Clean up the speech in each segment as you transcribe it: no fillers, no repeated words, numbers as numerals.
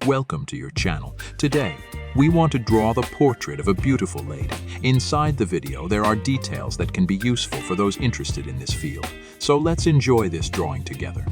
Welcome to your channel. Today, we want to draw the portrait of a beautiful lady. Inside the video, there are details that can be useful for those interested in this field. So let's enjoy this drawing together.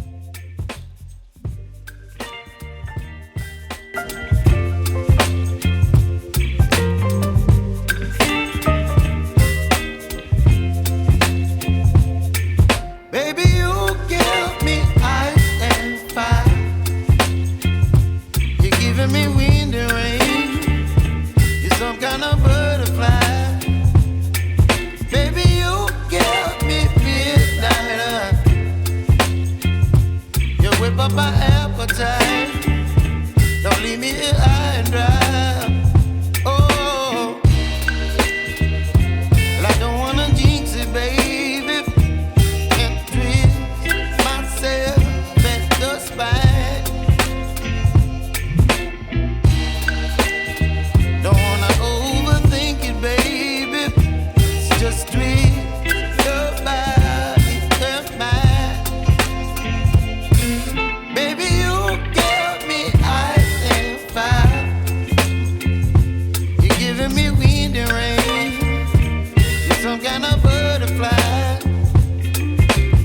Don't leave me here high and dry. Oh, well, I don't wanna jinx it, baby, and twist myself at the spine. Don't wanna overthink it, baby. It's just twist your body and mine. Baby, you give me ice and fire. You're giving me wind and rain. You're some kind of butterfly.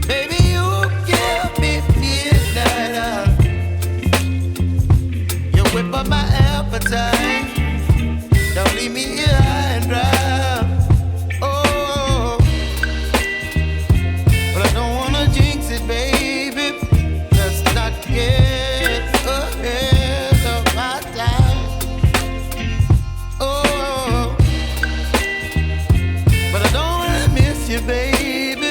Baby, you give me midnight. You whip up my appetite. Don't leave me here high and dry. Oh, but I don't wanna jinx it, baby. Let's not get ahead of my time. Oh, but I don't wanna miss you, baby.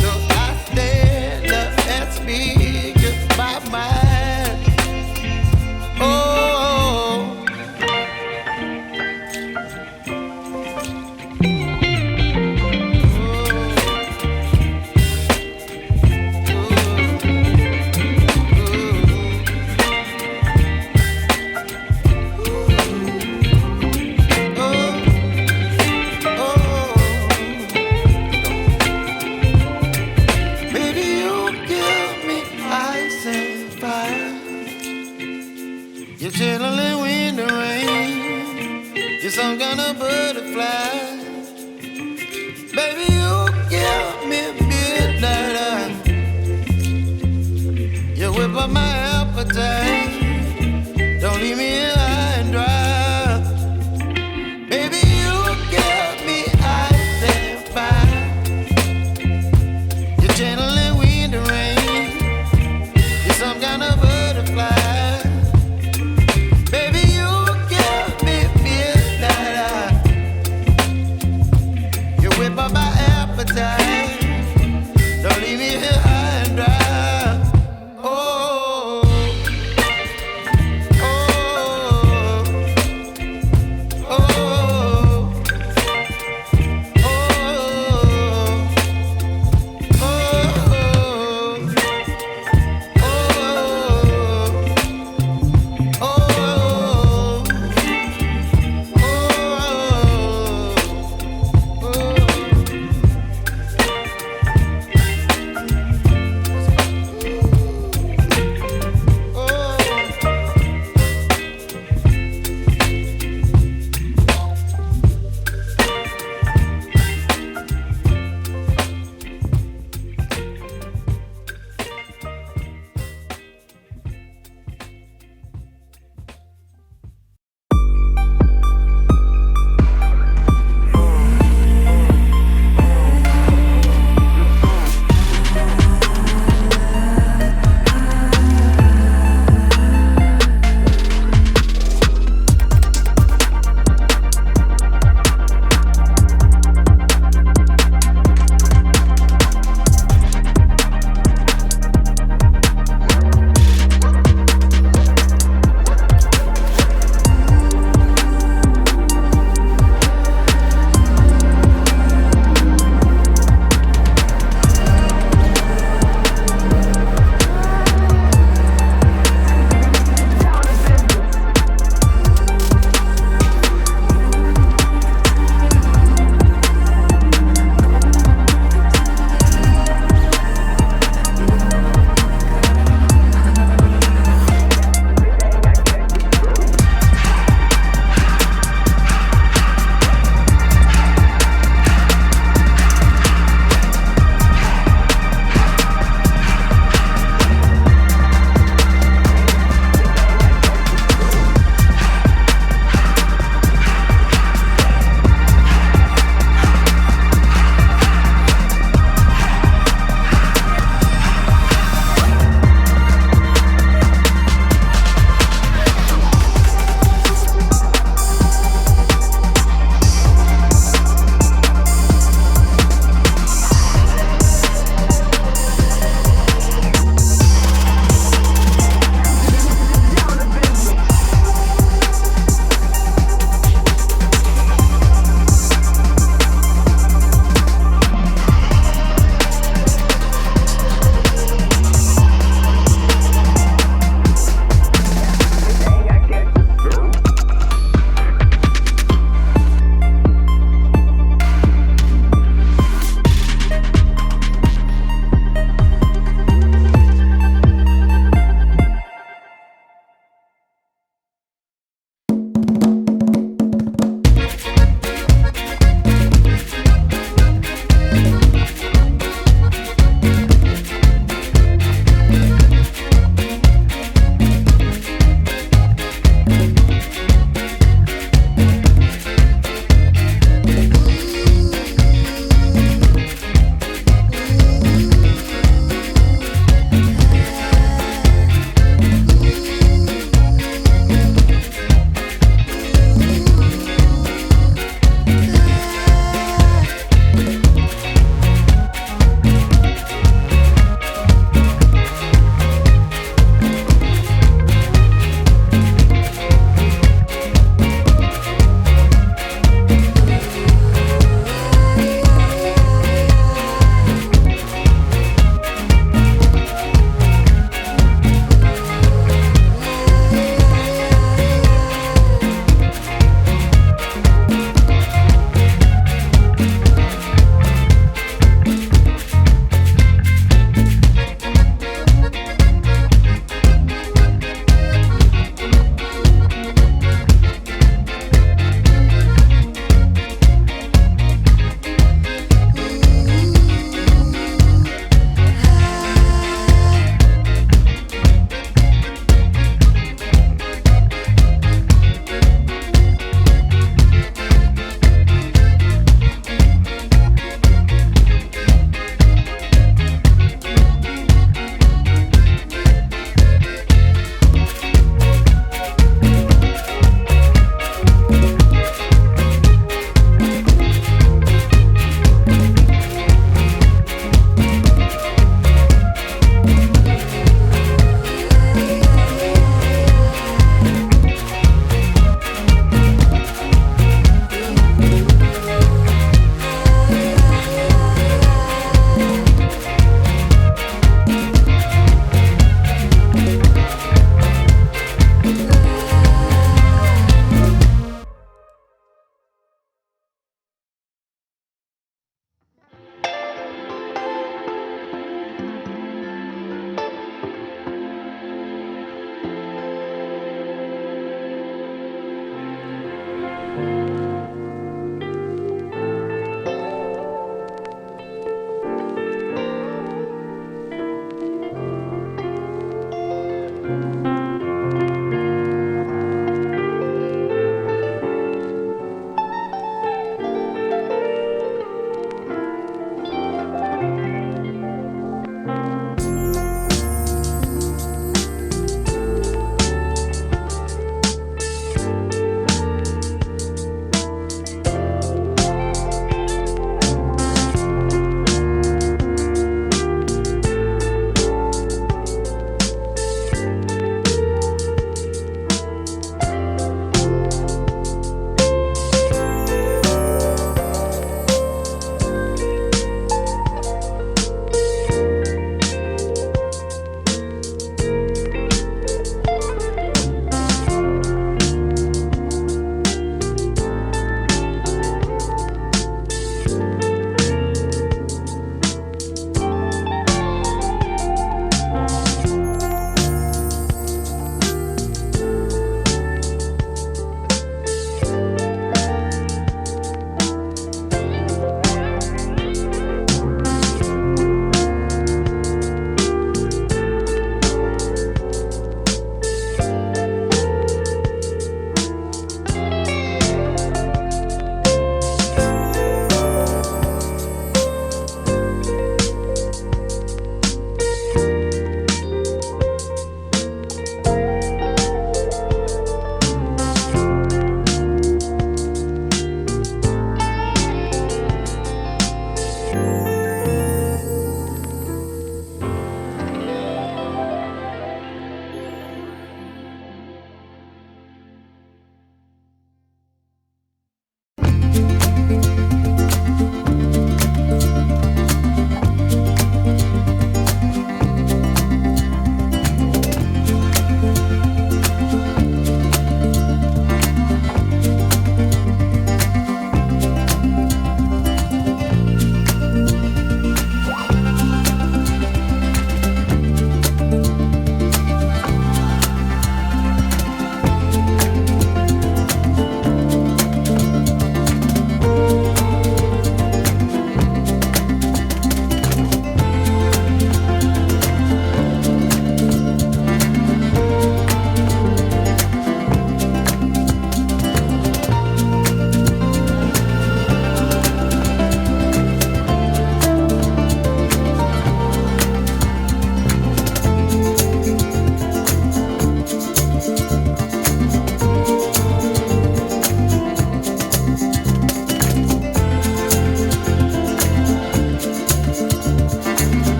So I stand up and speak my mind. Oh. You're chilling wind and rain. You're some kind of butterfly. Baby, you give me midnight. You whip up my appetite. Don't leave me here high and dry. Baby, you give me ice and fire. You're channeling wind and rain. You're some kind of butterfly. Don't leave me here high and dry. Oh,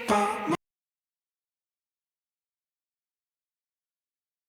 pa,